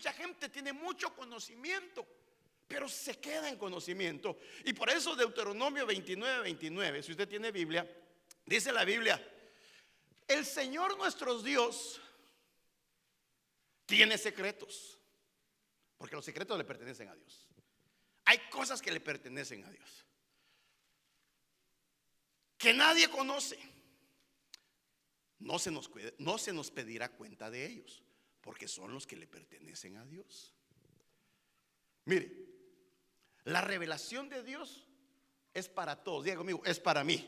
Mucha gente tiene mucho conocimiento, pero se queda en conocimiento. Y por eso Deuteronomio 29:29, si usted tiene Biblia, dice la Biblia: el Señor nuestro Dios tiene secretos, porque los secretos le pertenecen a Dios. Hay cosas que le pertenecen a Dios, que nadie conoce. No se nos pedirá cuenta de ellos, porque son los que le pertenecen a Dios. Mire, la revelación de Dios es para todos. Diga conmigo, es para mí.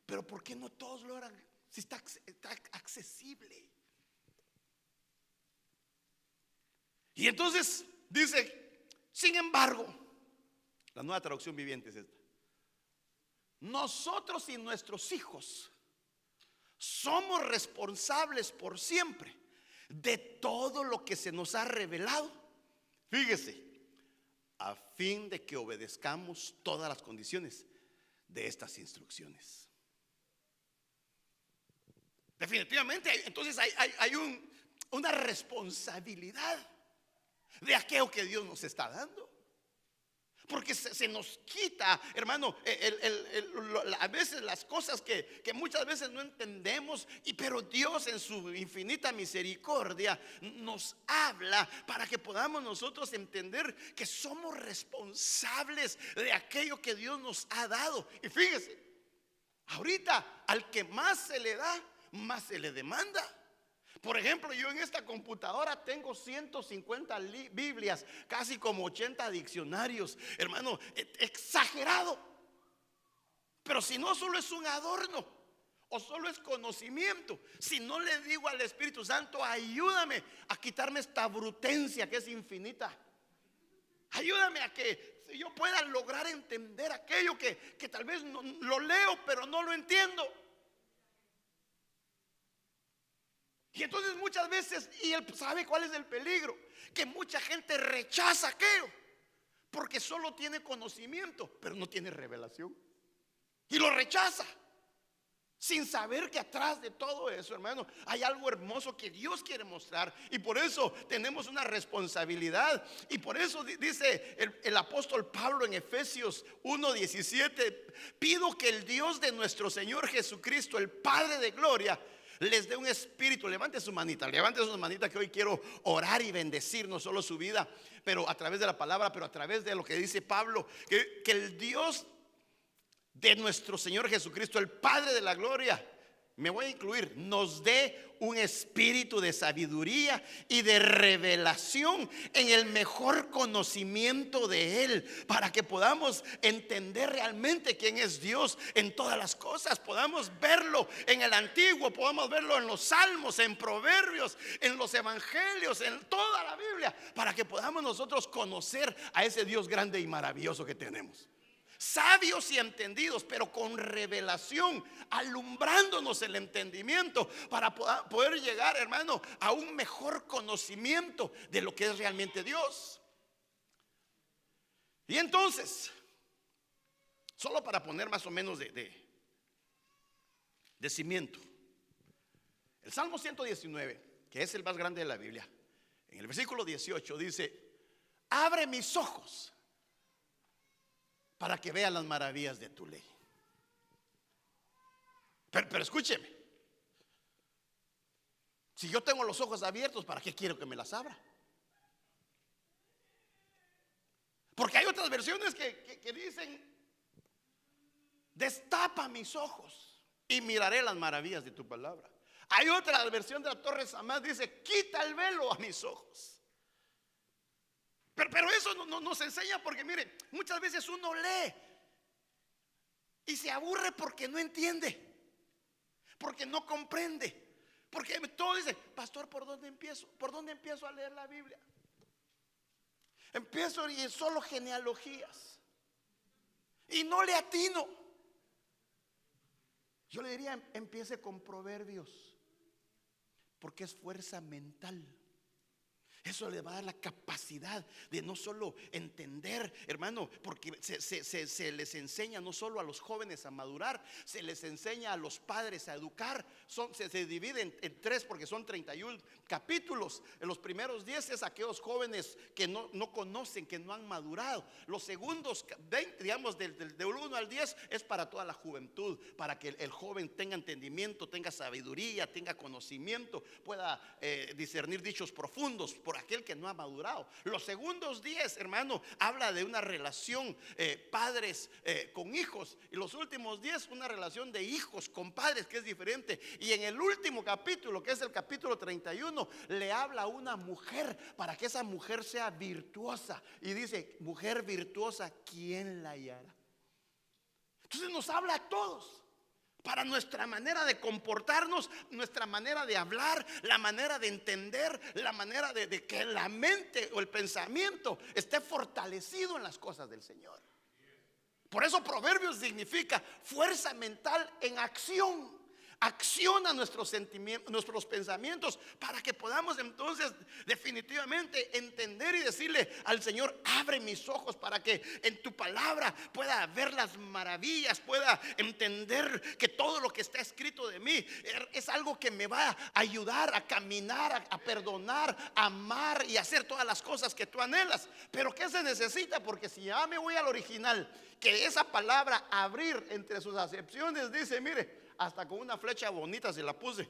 Pero ¿por qué no todos lo harán? Si está accesible. Y entonces dice: sin embargo, la Nueva Traducción Viviente es esta: nosotros y nuestros hijos somos responsables por siempre de todo lo que se nos ha revelado. Fíjese, a fin de que obedezcamos todas las condiciones de estas instrucciones. Definitivamente, entonces hay una responsabilidad de aquello que Dios nos está dando. Porque se nos quita, hermano, a veces las cosas que muchas veces no entendemos, pero Dios en su infinita misericordia nos habla para que podamos nosotros entender que somos responsables de aquello que Dios nos ha dado. Y fíjese, ahorita al que más se le da, más se le demanda. Por ejemplo, yo en esta computadora tengo 150 Biblias, casi como 80 diccionarios, hermano, exagerado. Pero si no solo es un adorno o solo es conocimiento, si no le digo al Espíritu Santo: ayúdame a quitarme esta brutencia que es infinita, ayúdame a que yo pueda lograr entender aquello que tal vez no, lo leo pero no lo entiendo. Y entonces muchas veces, y él sabe cuál es el peligro, que mucha gente rechaza aquello porque solo tiene conocimiento, pero no tiene revelación, y lo rechaza sin saber que atrás de todo eso, hermano, hay algo hermoso que Dios quiere mostrar. Y por eso tenemos una responsabilidad. Y por eso dice el apóstol Pablo en Efesios 1:17: pido que el Dios de nuestro Señor Jesucristo, el Padre de gloria, les dé un espíritu. Levante su manita que hoy quiero orar y bendecir no solo su vida, pero a través de la palabra, pero a través de lo que dice Pablo, que el Dios de nuestro Señor Jesucristo, el Padre de la gloria, me voy a incluir, nos dé un espíritu de sabiduría y de revelación en el mejor conocimiento de Él, para que podamos entender realmente quién es Dios en todas las cosas. Podamos verlo en el Antiguo, podamos verlo en los Salmos, en Proverbios, en los Evangelios, en toda la Biblia, para que podamos nosotros conocer a ese Dios grande y maravilloso que tenemos. Sabios y entendidos, pero con revelación, alumbrándonos el entendimiento para poder llegar, hermano, a un mejor conocimiento de lo que es realmente Dios. Y entonces, solo para poner más o menos de cimiento, el Salmo 119, que es el más grande de la Biblia, en el versículo 18 dice: abre mis ojos para que vea las maravillas de tu ley. Pero escúcheme, si yo tengo los ojos abiertos, ¿para qué quiero que me las abra? Porque hay otras versiones que dicen: destapa mis ojos y miraré las maravillas de tu palabra. Hay otra versión de la Torre Samad, dice: quita el velo a mis ojos. Pero eso no nos enseña, porque mire, muchas veces uno lee y se aburre porque no entiende, porque no comprende, porque todo dice: pastor, ¿por dónde empiezo? ¿Por dónde empiezo a leer la Biblia? Empiezo y es solo genealogías y no le atino. Yo le diría: empiece con Proverbios, porque es fuerza mental, es Eso le va a dar la capacidad de no solo entender, hermano, porque se les enseña no solo a los jóvenes a madurar, se les enseña a los padres a educar. Se dividen en tres porque son 31 capítulos. En los primeros 10 es aquellos jóvenes que no conocen, que no han madurado. Los segundos 20, digamos, del 1 al 10 es para toda la juventud, para que el joven tenga entendimiento, tenga sabiduría, tenga conocimiento, pueda discernir dichos profundos por aquel que no ha madurado. Los segundos 10, hermano, habla de una relación padres con hijos, y los últimos 10 una relación de hijos con padres, que es diferente. Y en el último capítulo, que es el capítulo 31, le habla a una mujer para que esa mujer sea virtuosa, y dice: mujer virtuosa, ¿quién la hallará? Entonces nos habla a todos, para nuestra manera de comportarnos, nuestra manera de hablar, la manera de entender, la manera de que la mente o el pensamiento esté fortalecido en las cosas del Señor. Por eso Proverbios significa fuerza mental en acción. Acciona nuestros sentimientos, nuestros pensamientos, para que podamos entonces definitivamente entender y decirle al Señor: abre mis ojos para que en tu palabra pueda ver las maravillas, pueda entender que todo lo que está escrito de mí es algo que me va a ayudar a caminar, a perdonar, a amar y a hacer todas las cosas que tú anhelas. Pero ¿qué se necesita? Porque si ya me voy al original, que esa palabra abrir entre sus acepciones dice, mire, hasta con una flecha bonita se la puse: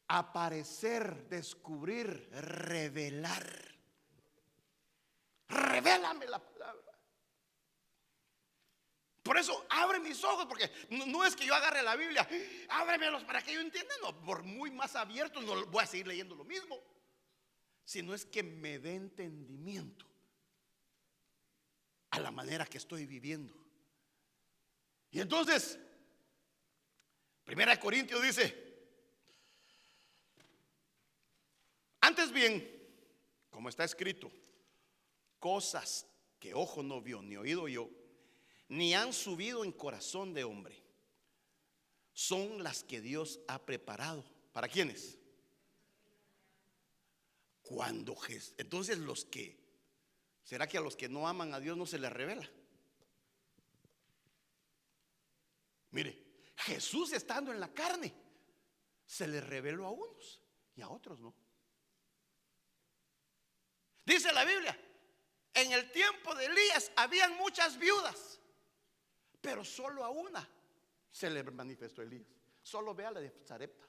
aparecer, descubrir, revelar. Revélame la palabra. Por eso abre mis ojos, porque no es que yo agarre la Biblia, ábremelos para que yo entienda. No, por muy más abierto no voy a seguir leyendo lo mismo, sino es que me dé entendimiento a la manera que estoy viviendo. Y entonces Primera de Corintios dice: antes bien, como está escrito, cosas que ojo no vio, ni oído oyó, ni han subido en corazón de hombre, son las que Dios ha preparado. ¿Para quiénes? Cuando entonces ¿será que a los que no aman a Dios no se les revela? Mire, Jesús, estando en la carne, se le reveló a unos y a otros no. Dice la Biblia: en el tiempo de Elías habían muchas viudas, pero solo a una se le manifestó Elías. Solo vea la de Sarepta.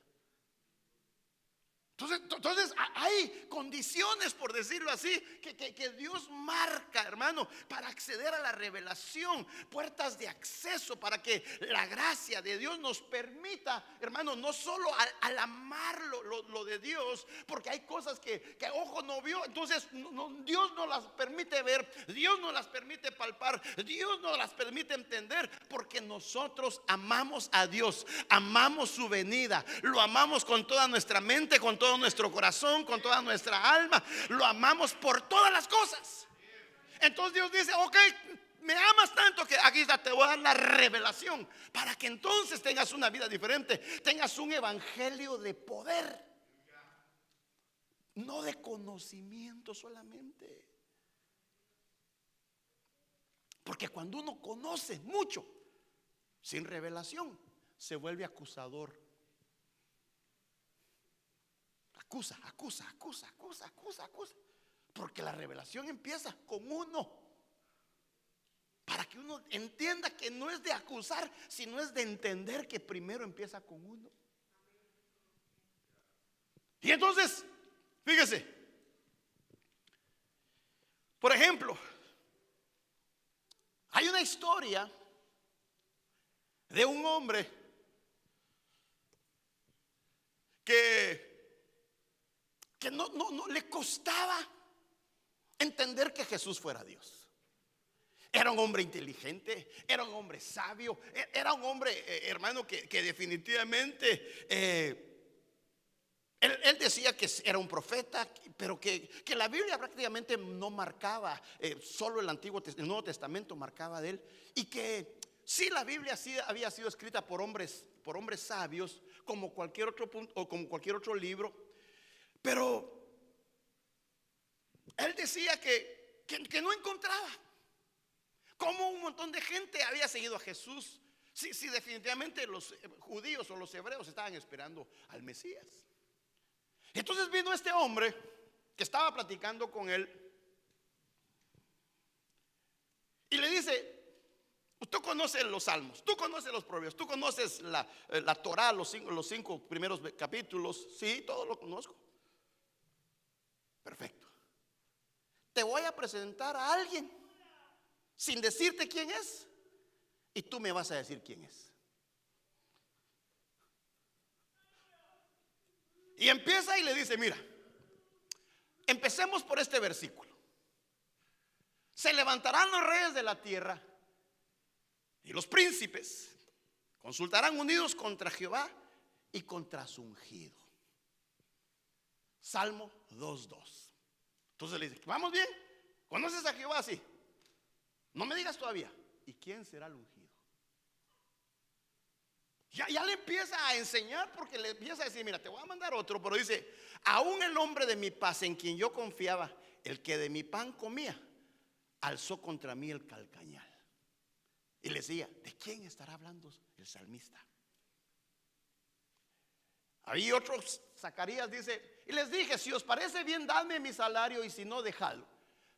Entonces hay condiciones, por decirlo así, que Dios marca, hermano, para acceder a la revelación, puertas de acceso, para que la gracia de Dios nos permita, hermano, no solo al amar lo de Dios, porque hay cosas que ojo no vio, entonces Dios no las permite ver, Dios no las permite palpar, Dios no las permite entender, porque nosotros amamos a Dios, amamos su venida, lo amamos con toda nuestra mente, con todo nuestro corazón, con toda nuestra alma, lo amamos por todas las cosas. Entonces Dios dice: ok, me amas tanto que aquí te voy a dar la revelación, para que entonces tengas una vida diferente, tengas un evangelio de poder, no de conocimiento solamente. Porque cuando uno conoce mucho sin revelación, se vuelve acusador. Acusa. Porque la revelación empieza con uno, para que uno entienda que no es de acusar, sino es de entender que primero empieza con uno. Y entonces, fíjese, por ejemplo, hay una historia de un hombre que no le costaba entender que Jesús fuera Dios. Era un hombre inteligente, era un hombre sabio, era un hombre, hermano, que definitivamente él decía que era un profeta, pero que la Biblia prácticamente no marcaba, solo el Nuevo Testamento marcaba de él, y que sí, la Biblia sí había sido escrita por hombres sabios, como cualquier otro punto, o como cualquier otro libro. Pero decía que no encontraba cómo un montón de gente había seguido a Jesús. Si definitivamente los judíos o los hebreos estaban esperando al Mesías. Entonces vino este hombre que estaba platicando con él y le dice: tú conoces los salmos, tú conoces los proverbios, tú conoces la Torá, los cinco primeros capítulos. Sí, todo lo conozco. Perfecto. Te voy a presentar a alguien sin decirte quién es, y tú me vas a decir quién es. Y empieza y le dice: mira, empecemos por este versículo. Se levantarán los reyes de la tierra y los príncipes consultarán unidos contra Jehová y contra su ungido. Salmo 2:2. Entonces le dice: ¿vamos bien? ¿Conoces a Jehová? Sí. No me digas todavía. ¿Y quién será el ungido? Ya le empieza a enseñar, porque le empieza a decir: mira, te voy a mandar otro. Pero dice: aún el hombre de mi paz, en quien yo confiaba, el que de mi pan comía, alzó contra mí el calcañal. Y le decía: ¿de quién estará hablando el salmista? Había otros, Zacarías dice: y les dije: si os parece bien, dadme mi salario, y si no, dejadlo.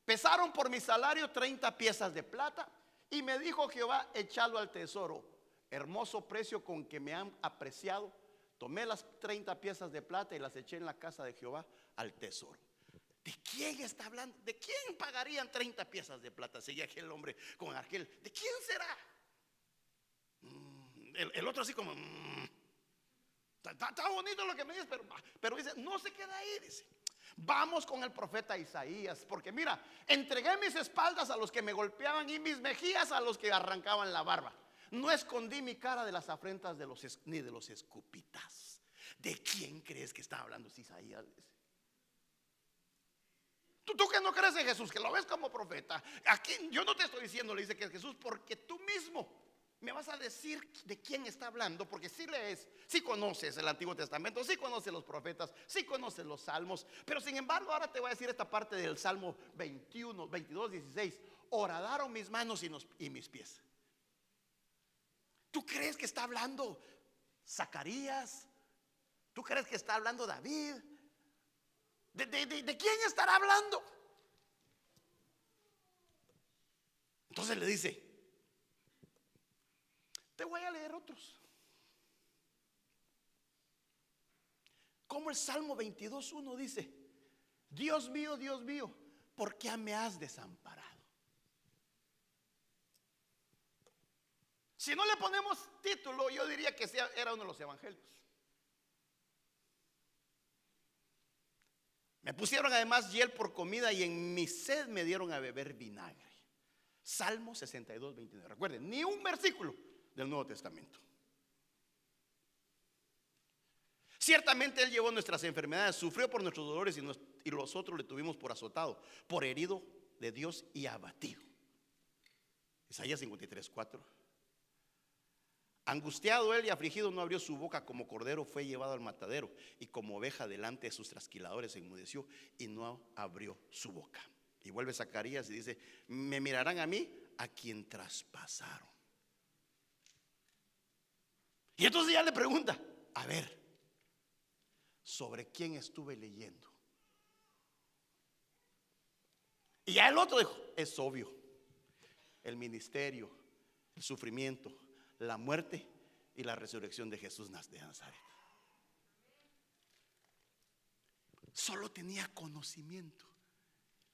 Pesaron por mi salario 30 piezas de plata, y me dijo Jehová: echadlo al tesoro. Hermoso precio con que me han apreciado. Tomé las 30 piezas de plata y las eché en la casa de Jehová al tesoro. ¿De quién está hablando? ¿De quién pagarían 30 piezas de plata? Seguía aquel hombre con aquel: ¿de quién será? El otro así como: está bonito lo que me dices, pero dice, no se queda ahí, dice: vamos con el profeta Isaías, porque mira, entregué mis espaldas a los que me golpeaban y mis mejillas a los que arrancaban la barba. No escondí mi cara de las afrentas ni de los escupitas. ¿De quién crees que está hablando Isaías? Tú que no crees en Jesús, que lo ves como profeta, aquí yo no te estoy diciendo, le dice, que es Jesús, porque tú mismo me vas a decir de quién está hablando. Porque si lees, si conoces el Antiguo Testamento, si conoces los profetas, si conoces los salmos. Pero sin embargo, ahora te voy a decir esta parte del Salmo 21, 22, 16. Horadaron mis manos y mis pies. ¿Tú crees que está hablando Zacarías? ¿Tú crees que está hablando David? ¿De quién estará hablando? Entonces le dice: te voy a leer otros. Como el Salmo 22:1 dice: Dios mío, ¿por qué me has desamparado? Si no le ponemos título, yo diría que era uno de los evangelios. Me pusieron además hiel por comida, y en mi sed me dieron a beber vinagre. Salmo 62:29. Recuerden, ni un versículo del Nuevo Testamento. Ciertamente Él llevó nuestras enfermedades, sufrió por nuestros dolores, y nosotros le tuvimos por azotado, por herido de Dios y abatido. Isaías 53:4. Angustiado él y afligido, no abrió su boca. Como cordero fue llevado al matadero, y como oveja delante de sus trasquiladores se enmudeció y no abrió su boca. Y vuelve Zacarías y dice: me mirarán a mí, a quien traspasaron. Y entonces ya le pregunta: a ver, ¿sobre quién estuve leyendo? Y ya el otro dijo: es obvio, el ministerio, el sufrimiento, la muerte y la resurrección de Jesús de Nazaret. Solo tenía conocimiento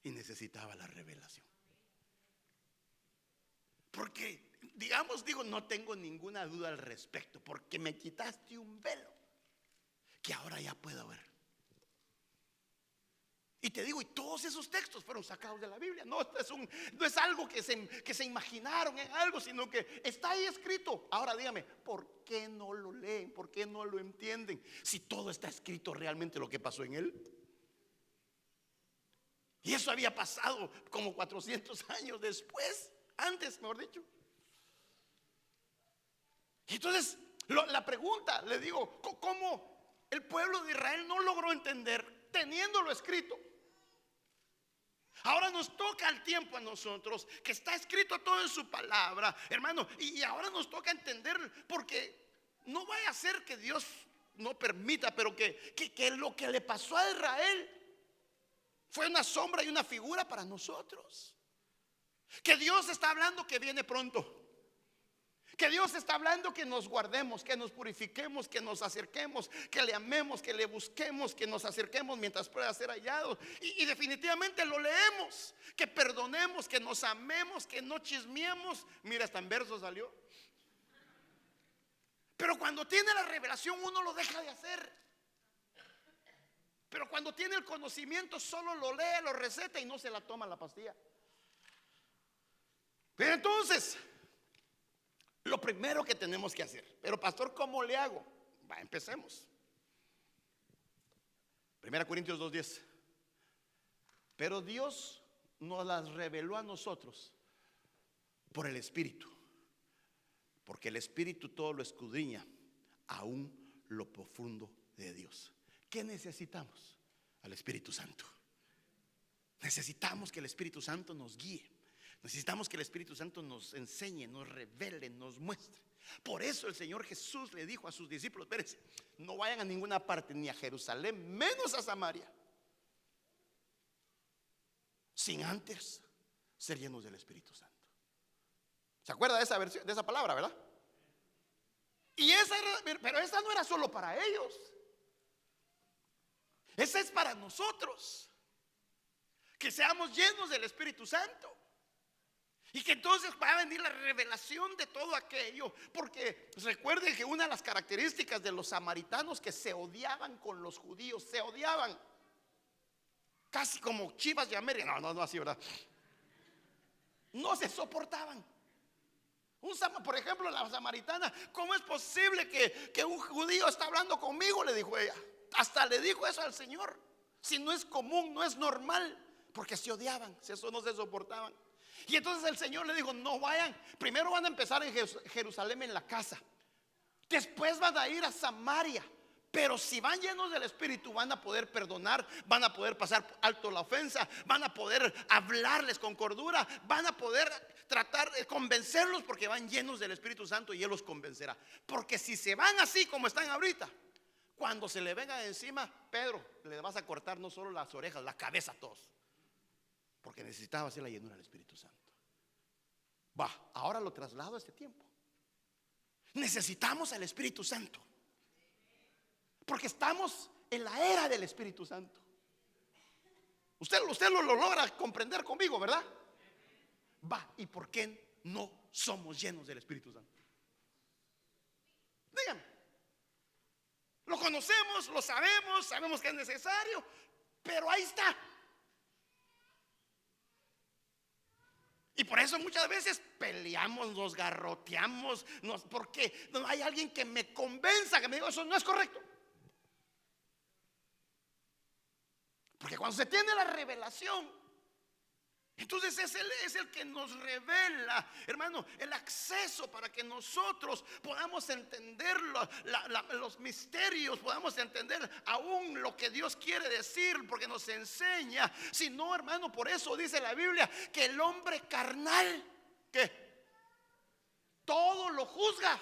y necesitaba la revelación. Porque digo, no tengo ninguna duda al respecto, porque me quitaste un velo que ahora ya puedo ver. Y te digo, y todos esos textos fueron sacados de la Biblia. No es algo que se imaginaron en algo, sino que está ahí escrito. Ahora dígame, ¿por qué no lo leen? ¿Por qué no lo entienden? Si todo está escrito realmente lo que pasó en él. Y eso había pasado como 400 años después, antes, mejor dicho. Y entonces la pregunta, le digo, ¿cómo el pueblo de Israel no logró entender teniéndolo escrito? Ahora nos toca el tiempo a nosotros, que está escrito todo en su palabra, hermano. Y ahora nos toca entender, porque no vaya a ser que Dios no permita, pero que lo que le pasó a Israel fue una sombra y una figura para nosotros. Que Dios está hablando que viene pronto. Que Dios está hablando que nos guardemos, que nos purifiquemos, que nos acerquemos, que le amemos, que le busquemos, que nos acerquemos mientras pueda ser hallados. Y definitivamente lo leemos. Que perdonemos, que nos amemos, que no chismeemos. Mira, hasta en verso salió. Pero cuando tiene la revelación uno lo deja de hacer. Pero cuando tiene el conocimiento solo lo lee, lo receta y no se la toma la pastilla. Pero entonces, lo primero que tenemos que hacer, pero pastor, ¿cómo le hago? Empecemos. 1 Corintios 2:10. Pero Dios nos las reveló a nosotros por el Espíritu, porque el Espíritu todo lo escudriña, aún lo profundo de Dios. ¿Qué necesitamos? Al Espíritu Santo. Necesitamos que el Espíritu Santo nos guíe. Necesitamos que el Espíritu Santo nos enseñe, nos revele, nos muestre. Por eso el Señor Jesús le dijo a sus discípulos: espérense, no vayan a ninguna parte, ni a Jerusalén, menos a Samaria, sin antes ser llenos del Espíritu Santo. ¿Se acuerda de esa versión, de esa palabra, verdad? Y pero esa no era solo para ellos. Esa es para nosotros. Que seamos llenos del Espíritu Santo. Y que entonces va a venir la revelación de todo aquello. Porque recuerden que una de las características de los samaritanos, que se odiaban con los judíos, se odiaban casi como Chivas y América. No así, ¿verdad? No se soportaban. Por ejemplo, la samaritana: ¿cómo es posible que un judío está hablando conmigo?, le dijo ella. Hasta le dijo eso al Señor. Si no es común, no es normal, porque se odiaban, eso no se soportaban. Y entonces el Señor le dijo: no vayan, primero van a empezar en Jerusalén, en la casa, después van a ir a Samaria. Pero si van llenos del Espíritu, van a poder perdonar, van a poder pasar alto la ofensa, van a poder hablarles con cordura, van a poder tratar de convencerlos, porque van llenos del Espíritu Santo y Él los convencerá. Porque si se van así como están ahorita, cuando se le venga encima, Pedro, le vas a cortar no solo las orejas, la cabeza a todos. Porque necesitaba hacer la llenura del Espíritu Santo. Ahora lo traslado a este tiempo. Necesitamos al Espíritu Santo, porque estamos en la era del Espíritu Santo. Usted lo logra comprender conmigo, ¿verdad? ¿Y por qué no somos llenos del Espíritu Santo? Díganme. Lo conocemos, lo sabemos, sabemos que es necesario, pero ahí está. Y por eso muchas veces peleamos, nos garroteamos, porque no hay alguien que me convenza, que me diga: eso no es correcto. Porque cuando se tiene la revelación, entonces es el que nos revela, hermano, el acceso para que nosotros podamos entender los misterios, podamos entender aún lo que Dios quiere decir, porque nos enseña. Si no, hermano, por eso dice la Biblia que el hombre carnal, ¿qué? Todo lo juzga.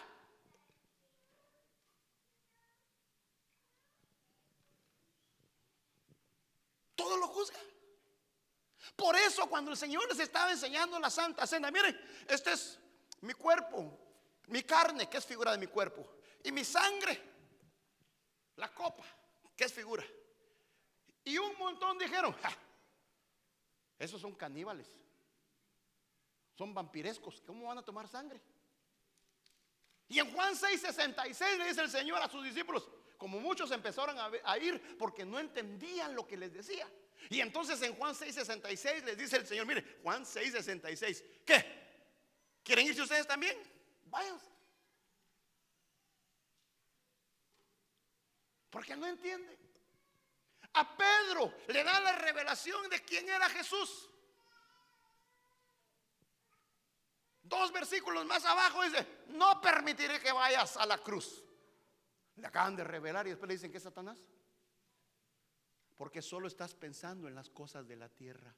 Todo lo juzga. Por eso cuando el Señor les estaba enseñando la Santa Cena: miren, este es mi cuerpo, mi carne, que es figura de mi cuerpo, y mi sangre, la copa, que es figura. Y un montón dijeron: esos son caníbales, son vampirescos, ¿cómo van a tomar sangre? Y en Juan 6:66 le dice el Señor a sus discípulos, como muchos empezaron a ir porque no entendían lo que les decía. Y entonces en Juan 6:66 les dice el Señor: mire, Juan 6:66, ¿qué? ¿Quieren irse ustedes también? Váyanse. Porque no entienden. A Pedro le da la revelación de quién era Jesús. 2 versículos más abajo dice: no permitiré que vayas a la cruz. Le acaban de revelar y después le dicen que es Satanás, porque solo estás pensando en las cosas de la tierra.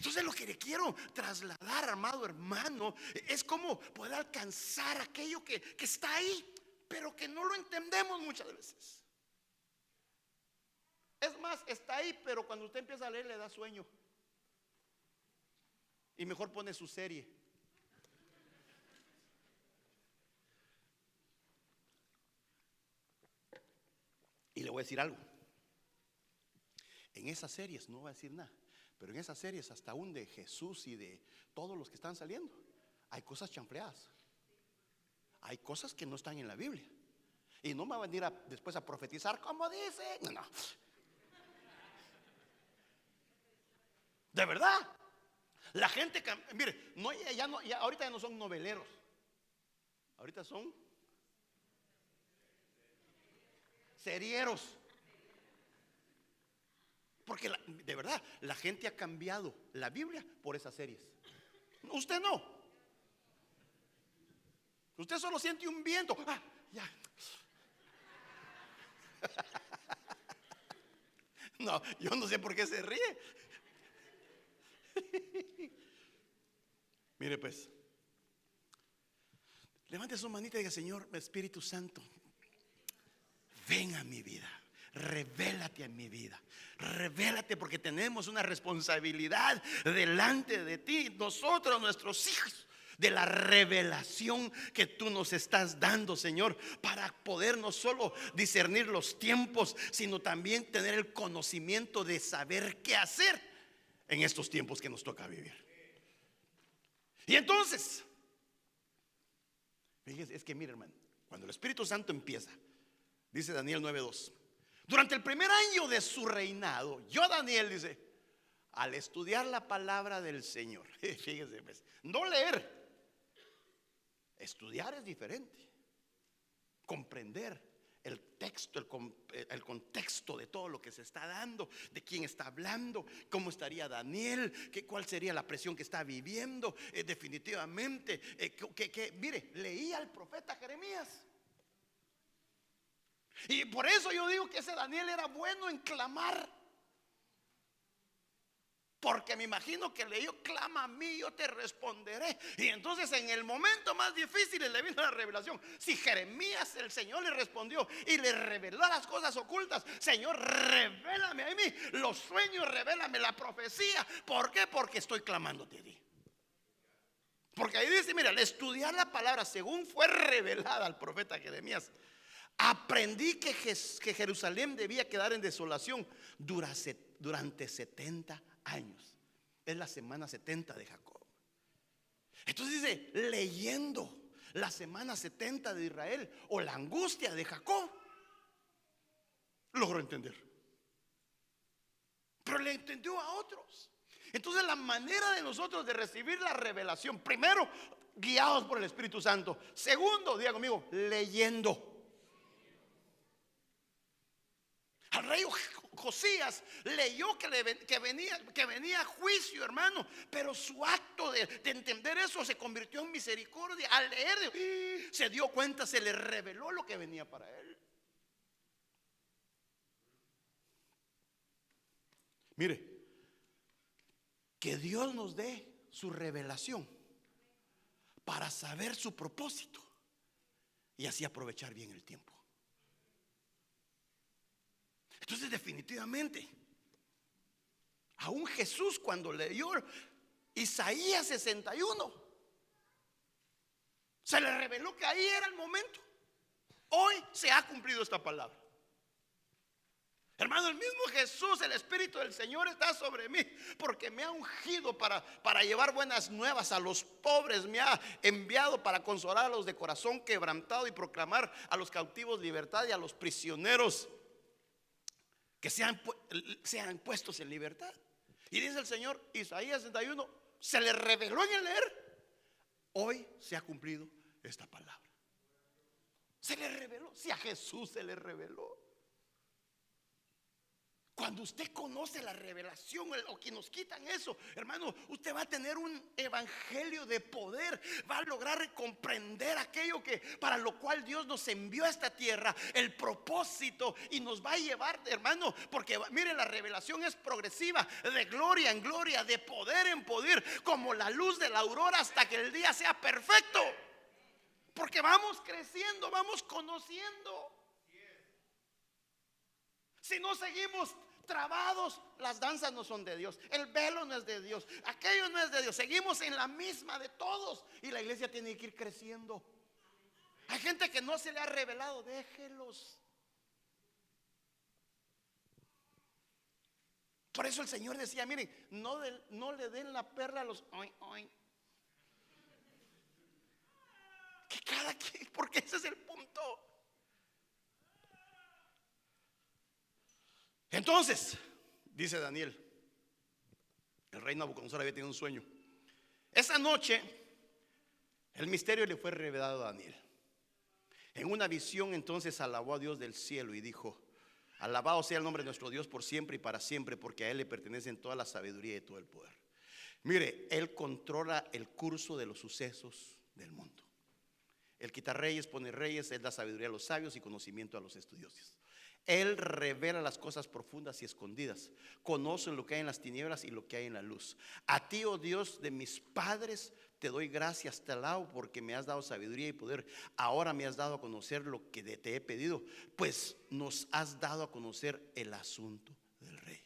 Entonces lo que le quiero trasladar, amado hermano, es como poder alcanzar aquello que está ahí, pero que no lo entendemos muchas veces. Es más, está ahí, pero cuando usted empieza a leer le da sueño. Y mejor pone su serie. Y le voy a decir algo. En esas series, no voy a decir nada, pero en esas series, hasta aún de Jesús y de todos los que están saliendo, hay cosas chanfleadas. Hay cosas que no están en la Biblia. Y no me va a venir después a profetizar como dice. No, no. De verdad. La gente, mire, no, ahorita ya no son noveleros. Ahorita son serieros. Porque de verdad, la gente ha cambiado la Biblia por esas series. Usted no. Usted solo siente un viento. Ah, ya. No, yo no sé por qué se ríe. Mire pues, levante su manita y diga: Señor Espíritu Santo, ven a mi vida, revélate a mi vida, revélate, porque tenemos una responsabilidad delante de ti, nosotros, nuestros hijos, de la revelación que tú nos estás dando, Señor, para poder no solo discernir los tiempos, sino también tener el conocimiento de saber qué hacer en estos tiempos que nos toca vivir. Y entonces, fíjese, es que mire, hermano, cuando el Espíritu Santo empieza, dice Daniel 9:2, durante el primer año de su reinado, yo, Daniel, dice, al estudiar la palabra del Señor, fíjese pues, no leer, estudiar es diferente, comprender el texto, el contexto de todo lo que se está dando, de quién está hablando, cómo estaría Daniel, cuál sería la presión que está viviendo, definitivamente, mire, leía al profeta Jeremías. Y por eso yo digo que ese Daniel era bueno en clamar, porque me imagino que leyó: clama a mí, yo te responderé. Y entonces en el momento más difícil le vino la revelación. Si Jeremías, el Señor le respondió y le reveló las cosas ocultas: Señor, revélame a mí los sueños, revélame la profecía. ¿Por qué? Porque estoy clamándote a ti. Porque ahí dice, mira, al estudiar la palabra según fue revelada al profeta Jeremías, aprendí que Jerusalén debía quedar en desolación durante 70 años. Es la semana 70 de Jacob. Entonces dice, leyendo la semana 70 de Israel, o la angustia de Jacob, logró entender. Pero le entendió a otros. Entonces la manera de nosotros de recibir la revelación: primero, guiados por el Espíritu Santo. Segundo, diga conmigo, leyendo. Al rey Josías leyó que venía juicio, hermano, pero su acto de entender eso se convirtió en misericordia. Al leer, se dio cuenta, se le reveló lo que venía para él. Mire, que Dios nos dé su revelación para saber su propósito y así aprovechar bien el tiempo. Entonces, definitivamente, aún Jesús, cuando leyó Isaías 61, se le reveló que ahí era el momento. Hoy se ha cumplido esta palabra. Hermano, el mismo Jesús, el Espíritu del Señor está sobre mí, porque me ha ungido para llevar buenas nuevas a los pobres. Me ha enviado para consolar a los de corazón quebrantado y proclamar a los cautivos libertad y a los prisioneros que sean puestos en libertad. Y dice el Señor, Isaías 61, se le reveló en el leer. Hoy se ha cumplido esta palabra. Se le reveló. Si a Jesús se le reveló, Cuando usted conoce la revelación o que nos quitan eso, hermano, usted va a tener un evangelio de poder. Va a lograr comprender aquello que para lo cual Dios nos envió a esta tierra, el propósito, y nos va a llevar, hermano, porque mire, la revelación es progresiva, de gloria en gloria, de poder en poder, como la luz de la aurora, hasta que el día sea perfecto. Porque vamos creciendo, vamos conociendo. Si no seguimos trabados, las danzas no son de Dios, el velo no es de Dios, aquello no es de Dios. Seguimos en la misma de todos y la iglesia tiene que ir creciendo. Hay gente que no se le ha revelado, déjelos. Por eso el Señor decía, miren, no le den la perla a los oin. Que cada quien, porque ese es el punto. Entonces, dice Daniel, el rey Nabucodonosor había tenido un sueño. Esa noche el misterio le fue revelado a Daniel. En una visión entonces alabó a Dios del cielo y dijo: alabado sea el nombre de nuestro Dios por siempre y para siempre, porque a Él le pertenecen toda la sabiduría y todo el poder. Mire, Él controla el curso de los sucesos del mundo. Él quita reyes, pone reyes, Él da sabiduría a los sabios y conocimiento a los estudiosos. Él revela las cosas profundas y escondidas. Conoce lo que hay en las tinieblas y lo que hay en la luz. A ti, oh Dios de mis padres, te doy gracias, te alabo, porque me has dado sabiduría y poder. Ahora me has dado a conocer lo que te he pedido, pues nos has dado a conocer el asunto del rey.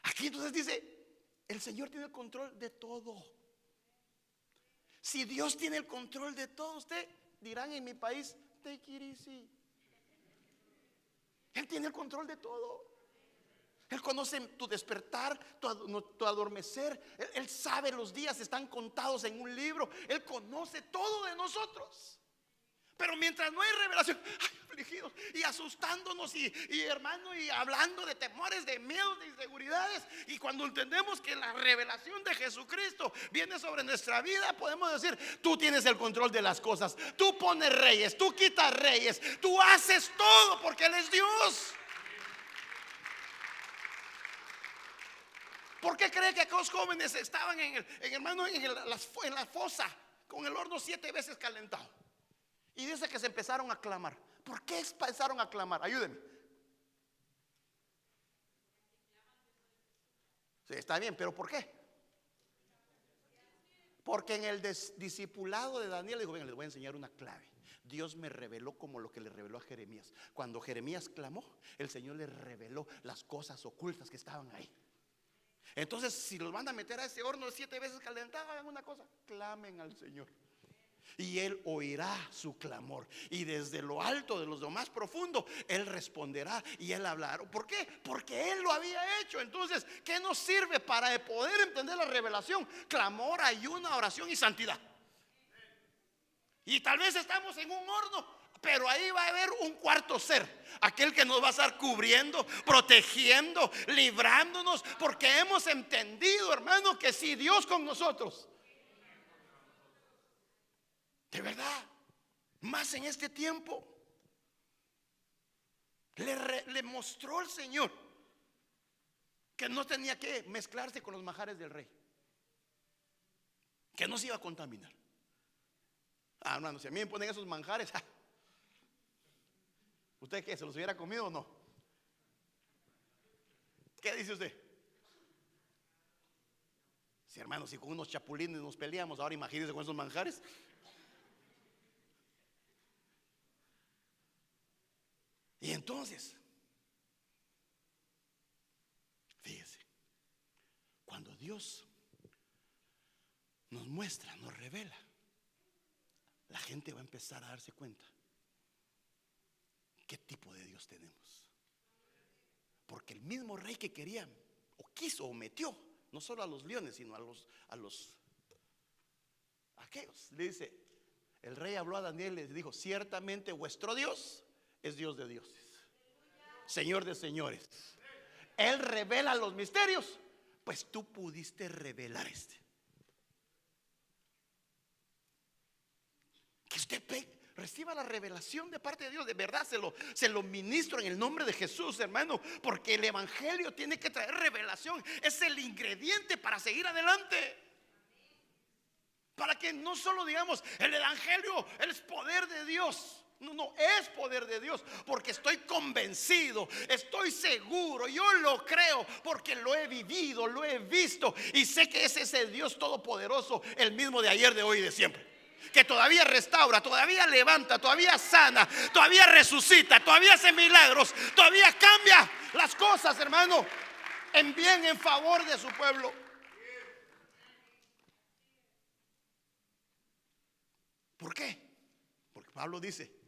Aquí entonces dice, el Señor tiene el control de todo. Si Dios tiene el control de todo, usted dirán en mi país, take it easy. Él tiene el control de todo. Él conoce tu despertar, tu adormecer. Él sabe los días, están contados en un libro. Él conoce todo de nosotros. Pero mientras no hay revelación, ay, afligidos y asustándonos y hermano, y hablando de temores, de miedos, de inseguridades. Y cuando entendemos que la revelación de Jesucristo viene sobre nuestra vida, podemos decir, tú tienes el control de las cosas. Tú pones reyes, tú quitas reyes, tú haces todo porque Él es Dios. ¿Por qué cree que aquellos jóvenes estaban en la fosa con el horno 7 veces calentado? Y dice que se empezaron a clamar. ¿Por qué empezaron a clamar? Ayúdenme. Sí, está bien, pero ¿por qué? Porque en el discipulado de Daniel dijo, venga, les voy a enseñar una clave. Dios me reveló como lo que le reveló a Jeremías. Cuando Jeremías clamó, el Señor le reveló las cosas ocultas que estaban ahí. Entonces, si los van a meter a ese horno 7 veces calentado, hagan una cosa, clamen al Señor. Y Él oirá su clamor. Y desde lo alto, de lo más profundo, Él responderá y Él hablará. ¿Por qué? Porque Él lo había hecho. Entonces, ¿qué nos sirve para poder entender la revelación? Clamor, ayuno, oración y santidad. Y tal vez estamos en un horno, pero ahí va a haber un cuarto ser, aquel que nos va a estar cubriendo, protegiendo, librándonos, porque hemos entendido, hermano, que si Dios con nosotros, de verdad, más en este tiempo, le mostró el Señor que no tenía que mezclarse con los manjares del rey, que no se iba a contaminar. Hermano, si a mí me ponen esos manjares, ¿usted qué? ¿Se los hubiera comido o no? ¿Qué dice usted? Si, hermano, si con unos chapulines nos peleamos, ahora imagínense con esos manjares. Y entonces, fíjese, cuando Dios nos muestra, nos revela, la gente va a empezar a darse cuenta qué tipo de Dios tenemos. Porque el mismo rey que quería, o quiso, o metió, no solo a los leones, sino a aquellos, le dice, el rey habló a Daniel y le dijo, ciertamente vuestro Dios es Dios de dioses, Señor de señores. Él revela los misterios, pues tú pudiste revelar este. Que usted Reciba la revelación de parte de Dios. De verdad se lo ministro en el nombre de Jesús, hermano. Porque el evangelio tiene que traer revelación. Es el ingrediente para seguir adelante. Para que no solo digamos el evangelio es poder de Dios. No es poder de Dios, porque estoy convencido, estoy seguro, yo lo creo, porque lo he vivido, lo he visto y sé que es ese Dios todopoderoso, el mismo de ayer, de hoy y de siempre, que todavía restaura, todavía levanta, todavía sana, todavía resucita, todavía hace milagros, todavía cambia las cosas, hermano, en bien, en favor de su pueblo. ¿Por qué? Porque Pablo dice: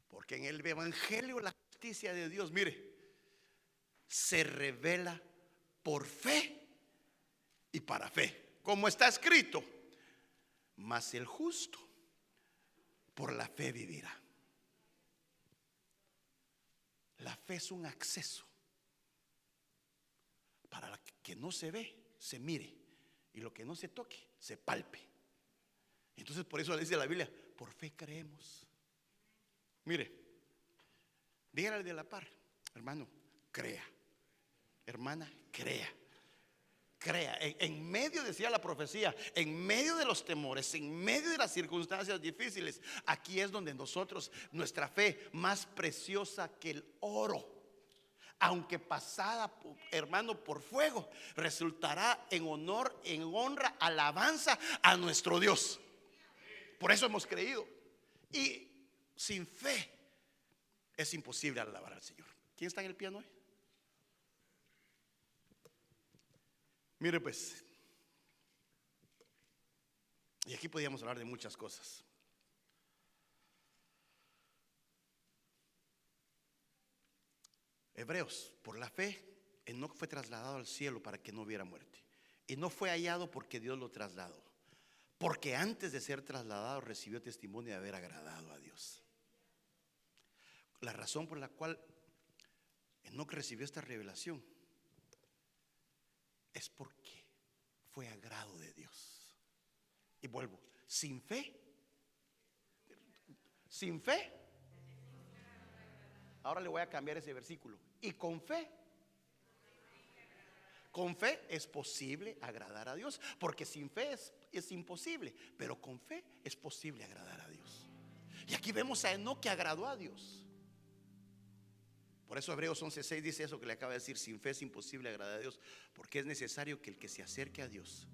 porque en el evangelio la justicia de Dios, mire, se revela por fe y para fe, como está escrito: mas el justo por la fe vivirá. La fe es un acceso para que no se ve, se mire, y lo que no se toque, se palpe. Entonces por eso dice la Biblia: por fe creemos. Mire, dígale al de la par: hermano, crea. Hermana, crea. Crea. En medio, decía la profecía, en medio de los temores, en medio de las circunstancias difíciles, aquí es donde nosotros, nuestra fe más preciosa que el oro, aunque pasada, hermano, por fuego, resultará en honor, en honra, alabanza a nuestro Dios. Por eso hemos creído. Y sin fe es imposible alabar al Señor. ¿Quién está en el piano hoy? Mire pues, y aquí podríamos hablar de muchas cosas. Hebreos: por la fe Enoc fue trasladado al cielo para que no hubiera muerte, y no fue hallado porque Dios lo trasladó, porque antes de ser trasladado recibió testimonio de haber agradado a Dios. La razón por la cual Enoc recibió esta revelación es porque fue agrado de Dios. Y vuelvo: sin fe, ahora le voy a cambiar ese versículo. Y con fe es posible agradar a Dios, porque sin fe es imposible, pero con fe es posible agradar a Dios. Y aquí vemos a Enoc que agradó a Dios. Por eso Hebreos 11:6 dice eso que le acaba de decir: sin fe es imposible agradar a Dios, porque es necesario que el que se acerque a Dios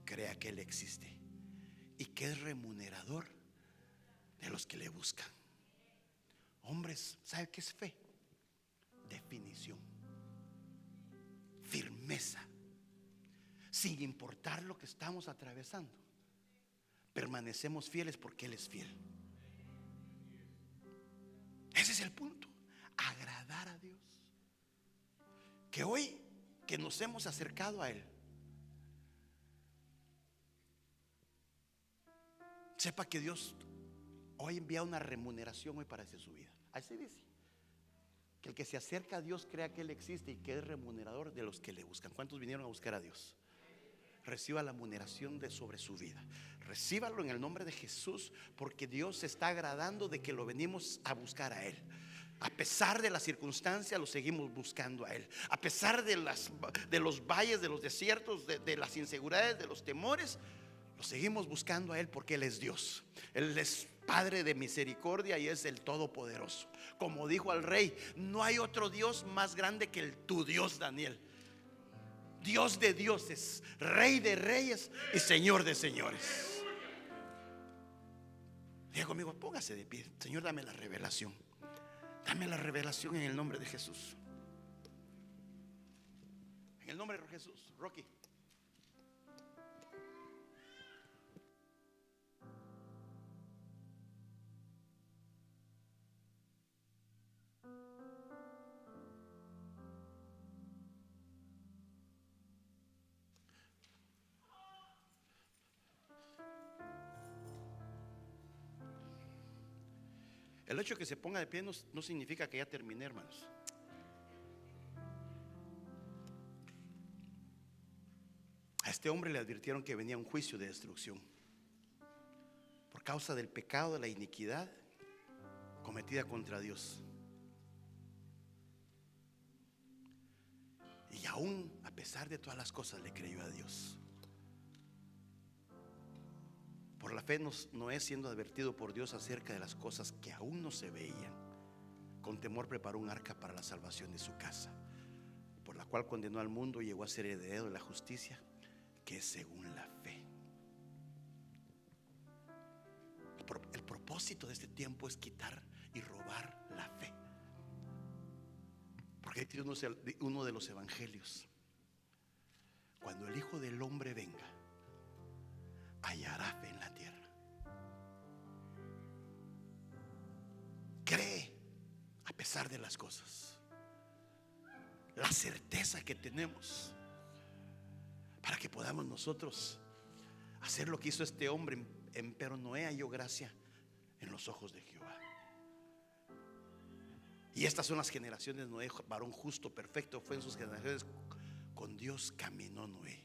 crea que Él existe y que es remunerador de los que le buscan. Hombres, ¿sabe qué es fe? Definición, firmeza, sin importar lo que estamos atravesando, permanecemos fieles porque Él es fiel. Ese es el punto: agradar a Dios. Que hoy que nos hemos acercado a Él, sepa que Dios hoy envía una remuneración hoy para hacer su vida. Así dice: que el que se acerca a Dios crea que Él existe y que es remunerador de los que le buscan. ¿Cuántos vinieron a buscar a Dios? Reciba la remuneración sobre su vida. Recíbalo en el nombre de Jesús, porque Dios se está agradando de que lo venimos a buscar a Él. A pesar de las circunstancias, lo seguimos buscando a Él. A pesar de los valles, de los desiertos, de las inseguridades, de los temores, lo seguimos buscando a Él, porque Él es Dios. Él es Padre de misericordia y es el Todopoderoso. Como dijo al rey: no hay otro Dios más grande que tu Dios, Daniel. Dios de dioses, Rey de reyes y Señor de señores. Diga conmigo: póngase de pie. Señor, dame la revelación. Dame la revelación en el nombre de Jesús. En el nombre de Jesús. Rocky. El hecho de que se ponga de pie no significa que ya terminé, hermanos. A este hombre le advirtieron que venía un juicio de destrucción por causa del pecado, de la iniquidad cometida contra Dios. Y aún a pesar de todas las cosas le creyó a Dios. Por la fe Noé, siendo advertido por Dios acerca de las cosas que aún no se veían, con temor preparó un arca para la salvación de su casa, por la cual condenó al mundo y llegó a ser heredero de la justicia que es según la fe. El propósito de este tiempo es quitar y robar la fe. Porque ahí tiene uno de los evangelios: cuando el Hijo del Hombre venga, hallará fe en la tierra. Cree a pesar de las cosas. La certeza que tenemos para que podamos nosotros hacer lo que hizo este hombre. Pero Noé halló gracia en los ojos de Jehová. Y estas son las generaciones de Noé, varón justo, perfecto fue en sus generaciones. Con Dios caminó Noé.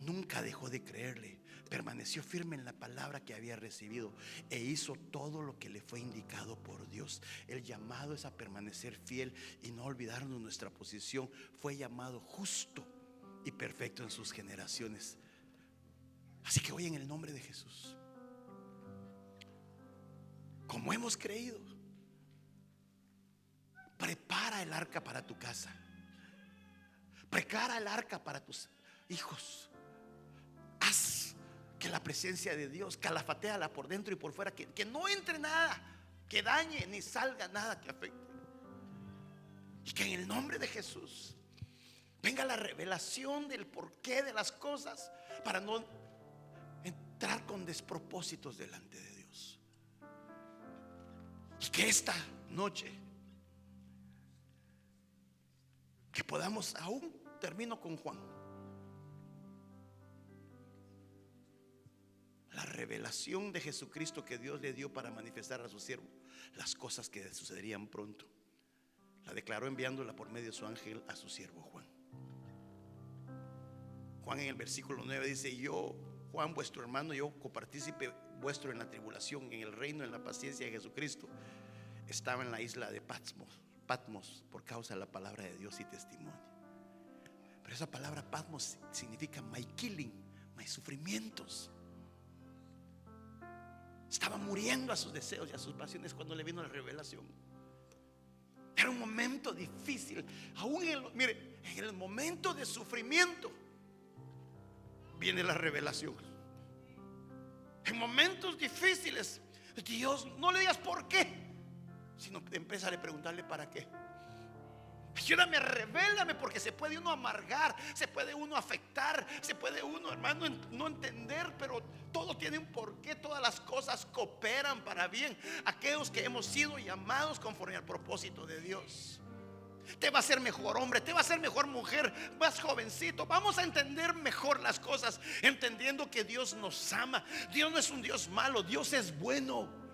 Nunca dejó de creerle, permaneció firme en la palabra que había recibido e hizo todo lo que le fue indicado por Dios. El llamado es a permanecer fiel y no olvidarnos nuestra posición. Fue llamado justo y perfecto en sus generaciones. Así que hoy, en el nombre de Jesús, como hemos creído, prepara el arca para tu casa, prepara el arca para tus hijos. Haz que la presencia de Dios calafateala por dentro y por fuera, que no entre nada que dañe, ni salga nada que afecte. Y que en el nombre de Jesús venga la revelación del porqué de las cosas, para no entrar con despropósitos delante de Dios. Y que esta noche, que podamos, aún termino con Juan, la revelación de Jesucristo que Dios le dio para manifestar a su siervo las cosas que sucederían pronto, la declaró enviándola por medio de su ángel a su siervo Juan. Juan, en el versículo 9 dice: yo, Juan, vuestro hermano, yo, copartícipe vuestro en la tribulación, en el reino, en la paciencia de Jesucristo, estaba en la isla de Patmos por causa de la palabra de Dios y testimonio. Pero esa palabra Patmos significa my killing, my sufrimientos. Estaba muriendo a sus deseos y a sus pasiones cuando le vino la revelación. Era un momento difícil. Aún en el momento de sufrimiento viene la revelación. En momentos difíciles, Dios, no le digas por qué, sino empieza a preguntarle para qué. Ayúdame, revélame, porque se puede uno amargar, se puede uno afectar, se puede uno, hermano, no entender, pero todo tiene un porqué. Todas las cosas cooperan para bien. Aquellos que hemos sido llamados conforme al propósito de Dios. Te va a hacer mejor hombre, te va a hacer mejor mujer, más jovencito. Vamos a entender mejor las cosas, entendiendo que Dios nos ama. Dios no es un Dios malo, Dios es bueno.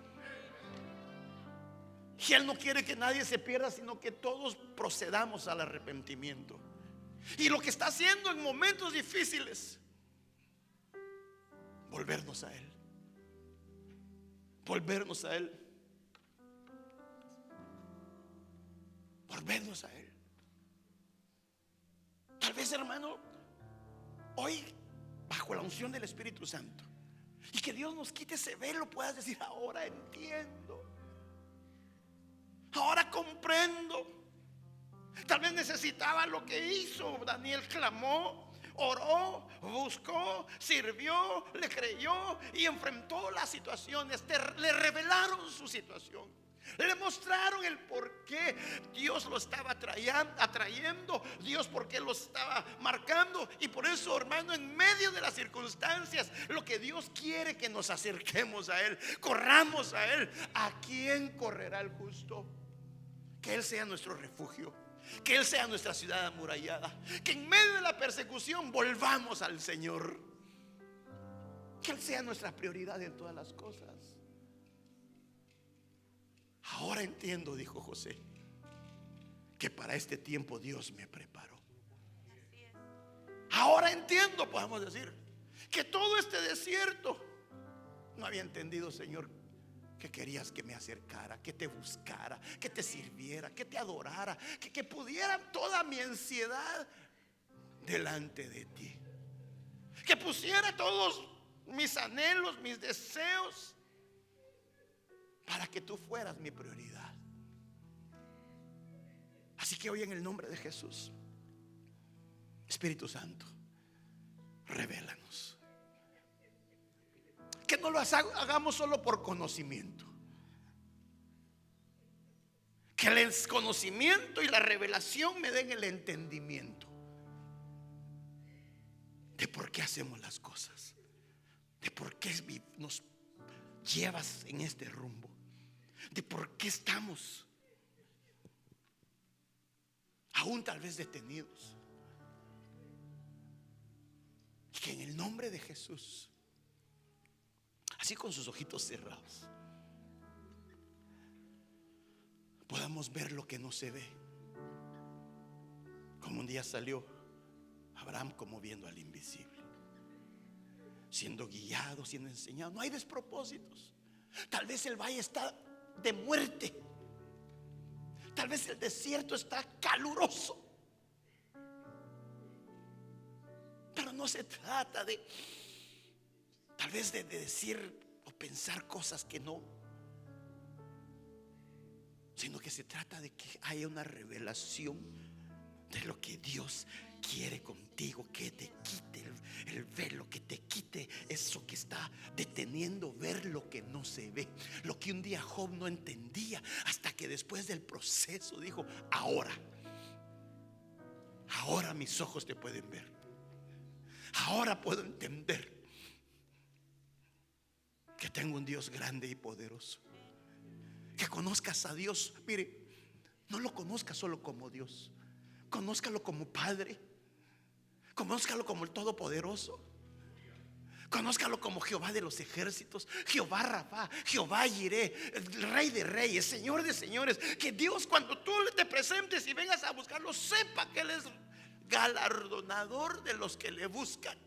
Y Él no quiere que nadie se pierda, sino que todos procedamos al arrepentimiento. Y lo que está haciendo en momentos difíciles, volvernos a Él. Volvernos a Él. Volvernos a Él. Tal vez, hermano, hoy, bajo la unción del Espíritu Santo, y que Dios nos quite ese velo, puedas decir: ahora entiendo, ahora comprendo. Tal vez necesitaba lo que hizo Daniel: clamó, oró, buscó, sirvió, le creyó y enfrentó las situaciones. Le revelaron su situación, le mostraron el por qué Dios lo estaba atrayendo, Dios por qué lo estaba marcando. Y por eso, hermano, en medio de las circunstancias, lo que Dios quiere, que nos acerquemos a Él, corramos a Él. ¿A quién correrá el justo? Que Él sea nuestro refugio, que Él sea nuestra ciudad amurallada, que en medio de la persecución volvamos al Señor, que Él sea nuestra prioridad en todas las cosas. Ahora entiendo, dijo José, que para este tiempo Dios me preparó. Ahora entiendo, podemos decir, que todo este desierto, no había entendido, Señor, que querías que me acercara, que te buscara, que te sirviera, que te adorara, que pudiera toda mi ansiedad delante de ti, que pusiera todos mis anhelos, mis deseos, para que tú fueras mi prioridad. Así que hoy, en el nombre de Jesús, Espíritu Santo, revélanos. Que no lo hagamos solo por conocimiento. Que el conocimiento y la revelación me den el entendimiento de por qué hacemos las cosas, de por qué nos llevas en este rumbo, de por qué estamos aún tal vez detenidos. Y que en el nombre de Jesús, así con sus ojitos cerrados, podamos ver lo que no se ve. Como un día salió Abraham, como viendo al invisible, siendo guiado, siendo enseñado. No hay despropósitos. Tal vez el valle está de muerte, tal vez el desierto está caluroso, pero no se trata de tal vez de decir o pensar cosas que no, sino que se trata de que haya una revelación de lo que Dios quiere contigo, que te quite el velo, que te quite eso que está deteniendo ver lo que no se ve, lo que un día Job no entendía, hasta que después del proceso dijo: ahora mis ojos te pueden ver, ahora puedo entender que tengo un Dios grande y poderoso. Que conozcas a Dios. Mire, no lo conozcas solo como Dios, conózcalo como Padre, conózcalo como el Todopoderoso, conózcalo como Jehová de los ejércitos, Jehová Rafa, Jehová Jireh, el Rey de reyes, Señor de señores. Que Dios, cuando tú te presentes y vengas a buscarlo, sepa que Él es galardonador de los que le buscan.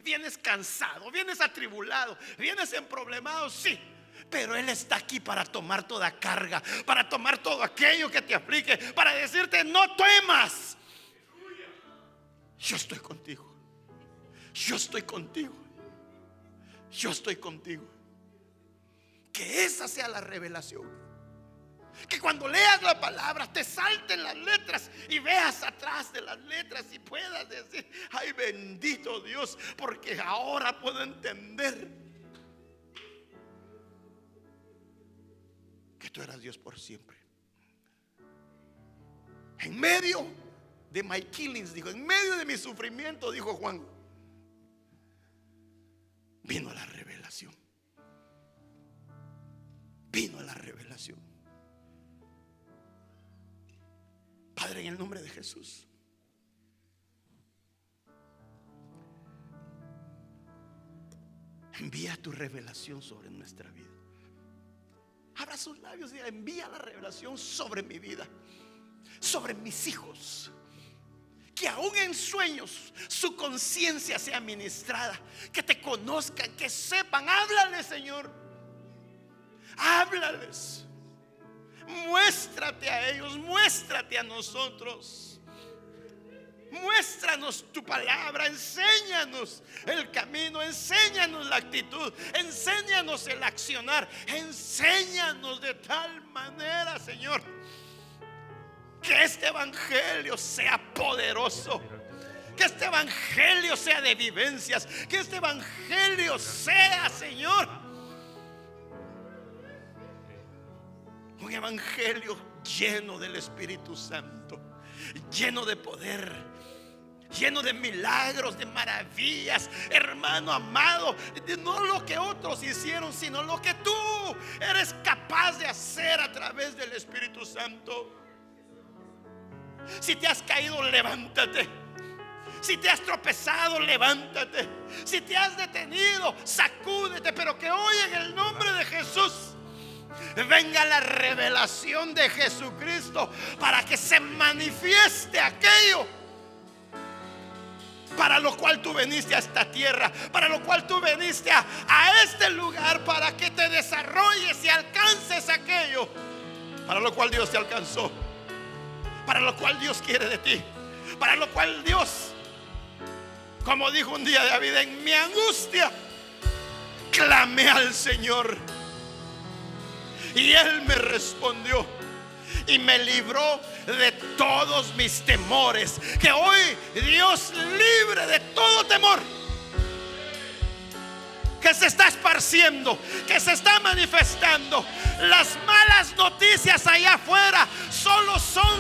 Vienes cansado, vienes atribulado, vienes emproblemado, sí, pero Él está aquí para tomar toda carga, para tomar todo aquello que te aflige, para decirte: no temas, yo estoy contigo, yo estoy contigo, yo estoy contigo. Que esa sea la revelación. Que cuando leas la palabra te salten las letras y veas atrás de las letras y puedas decir: ay, bendito Dios, porque ahora puedo entender que tú eras Dios por siempre. En medio de my killings, dijo, en medio de mi sufrimiento, dijo Juan, vino la revelación. Vino la revelación. Padre, en el nombre de Jesús, envía tu revelación sobre nuestra vida. Abra sus labios y diga: envía la revelación sobre mi vida, sobre mis hijos. Que aún en sueños su conciencia sea ministrada, que te conozcan, que sepan. Háblales, Señor, háblales. Muéstrate a ellos, muéstrate a nosotros. Muéstranos tu palabra, enséñanos el camino, enséñanos la actitud, enséñanos el accionar, enséñanos de tal manera, Señor, que este evangelio sea poderoso, que este evangelio sea de vivencias, que este evangelio sea, Señor, un evangelio lleno del Espíritu Santo, lleno de poder, lleno de milagros, de maravillas, hermano amado. No lo que otros hicieron, sino lo que tú eres capaz de hacer a través del Espíritu Santo. Si te has caído, levántate. Si te has tropezado, levántate. Si te has detenido, sacúdete. Pero que hoy, en el nombre de Jesús, venga la revelación de Jesucristo, para que se manifieste aquello para lo cual tú viniste a esta tierra, para lo cual tú viniste a este lugar, para que te desarrolles y alcances aquello para lo cual Dios te alcanzó, para lo cual Dios quiere de ti, para lo cual Dios, como dijo un día David, en mi angustia clamé al Señor y Él me respondió y me libró de todos mis temores. Que hoy Dios libre de todo temor que se está esparciendo, que se está manifestando. Las malas noticias allá afuera solo son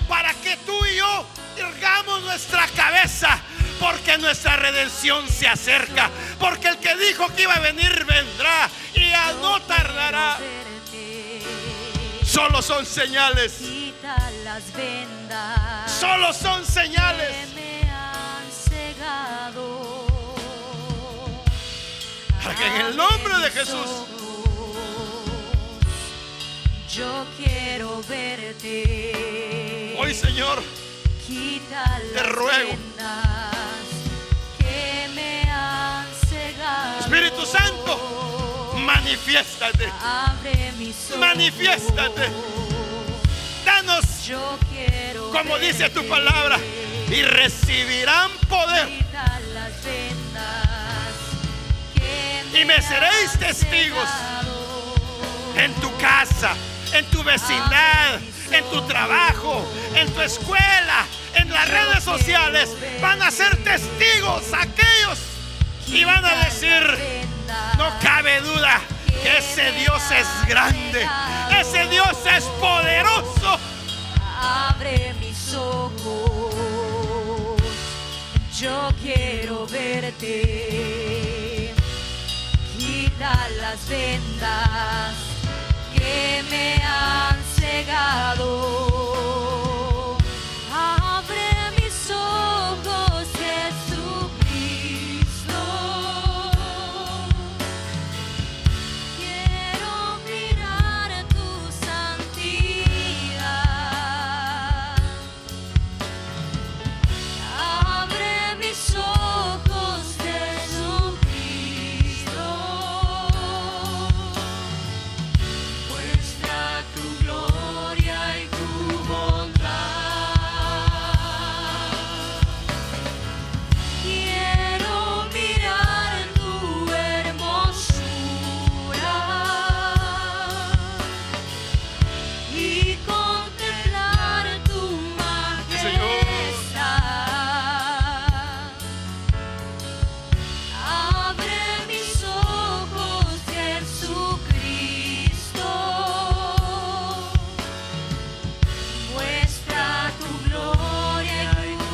para que tú y yo ergamos nuestra cabeza, porque nuestra redención se acerca, porque el que dijo que iba a venir vendrá y a no tardará. Solo son señales. Solo son señales. Para que en el nombre de Jesús yo quiero verte. Hoy, Señor, te ruego, que me han cegado. Espíritu Santo, manifiéstate. Abre mis ojos. Manifiéstate. Danos, Yo quiero como verte. dice tu palabra, y recibirán poder. Quita las vendas que Y me seréis han testigos cegado. en tu casa, en tu vecindad, en tu trabajo, en tu escuela, en las redes sociales. Van a ser testigos aquellos y van a decir: no cabe duda que ese Dios es grande, ese Dios es poderoso. Abre mis ojos, yo quiero verte. Quita las vendas que me han cegado. Abre mis ojos, Jesucristo. Quiero mirar tu santidad. Abre mis ojos, Jesucristo. Muestra tu gloria y tu bondad. Quiero mirar tu hermosura y contemplar tu majestad. Abre mis ojos, Jesucristo. Muestra tu gloria y tu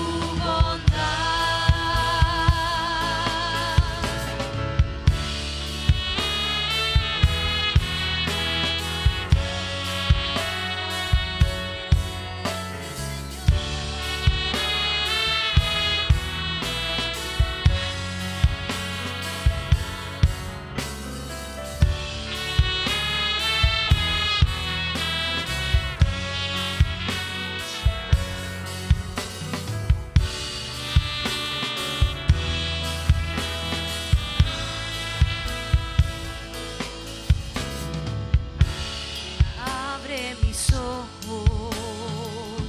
abre mis ojos,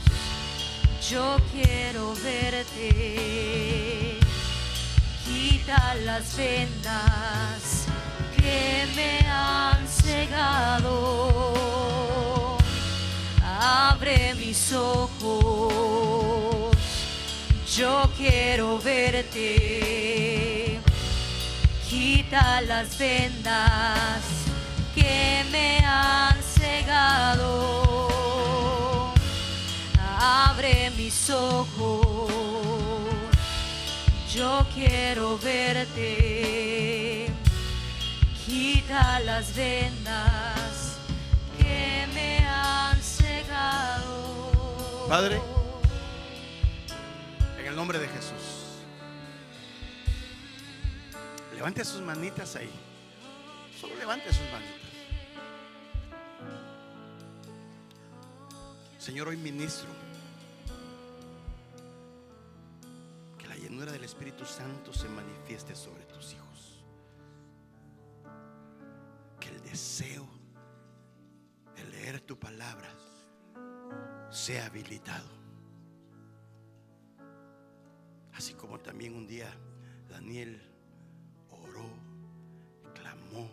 yo quiero verte. Quita las vendas que me han cegado. Abre mis ojos, yo quiero verte. Quita las vendas que me han cegado. Abre mis ojos, yo quiero verte. Quita las vendas que me han cegado. Padre, en el nombre de Jesús, levante sus manitas ahí. Solo levante sus manitas. Señor, hoy ministro que la llenura del Espíritu Santo se manifieste sobre tus hijos. Que el deseo de leer tu palabra sea habilitado. Así como también un día Daniel oró, clamó,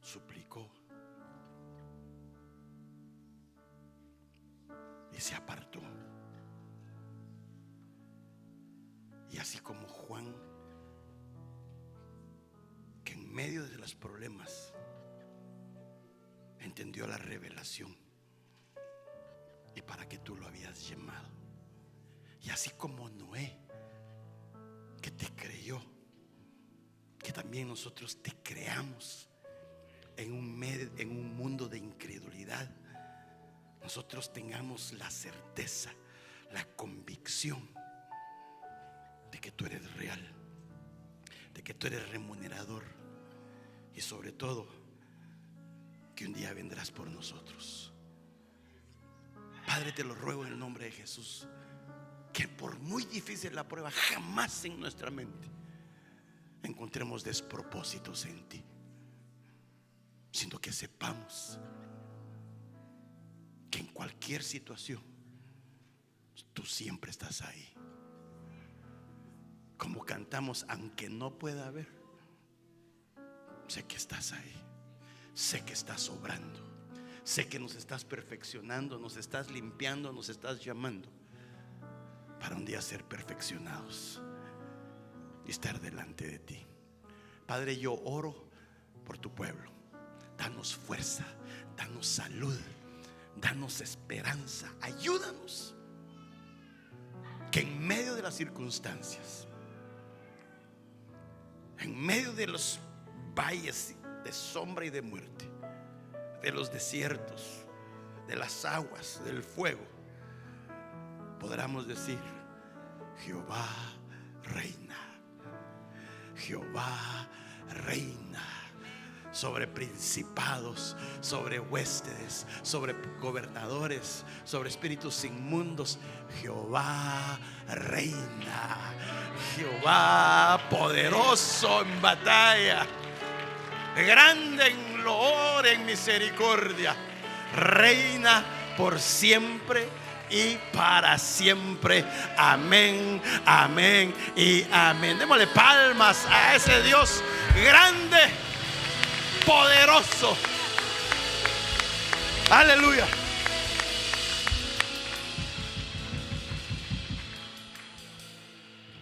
suplicó y se apartó. Y así como Juan, que en medio de los problemas entendió la revelación y para qué tú lo habías llamado. Y así como Noé, que te creyó, que también nosotros te creamos en un mundo de incredulidad. Nosotros tengamos la certeza, la convicción de que tú eres real, de que tú eres remunerador y sobre todo que un día vendrás por nosotros. Padre, te lo ruego en el nombre de Jesús, que por muy difícil la prueba, jamás en nuestra mente encontremos despropósitos en ti, sino que sepamos que en cualquier situación tú siempre estás ahí. Como cantamos, aunque no pueda haber, sé que estás ahí, sé que estás obrando, sé que nos estás perfeccionando, nos estás limpiando, nos estás llamando para un día ser perfeccionados y estar delante de ti. Padre, yo oro por tu pueblo. Danos fuerza, danos salud, danos esperanza. Ayúdanos que en medio de las circunstancias, en medio de los valles de sombra y de muerte, de los desiertos, de las aguas, del fuego, podamos decir: Jehová reina, Jehová reina sobre principados, sobre huéspedes, sobre gobernadores, sobre espíritus inmundos. Jehová reina, Jehová poderoso en batalla, grande en loor, en misericordia, reina por siempre y para siempre. Amén, amén y amén. Démosle palmas a ese Dios grande, poderoso. Aleluya.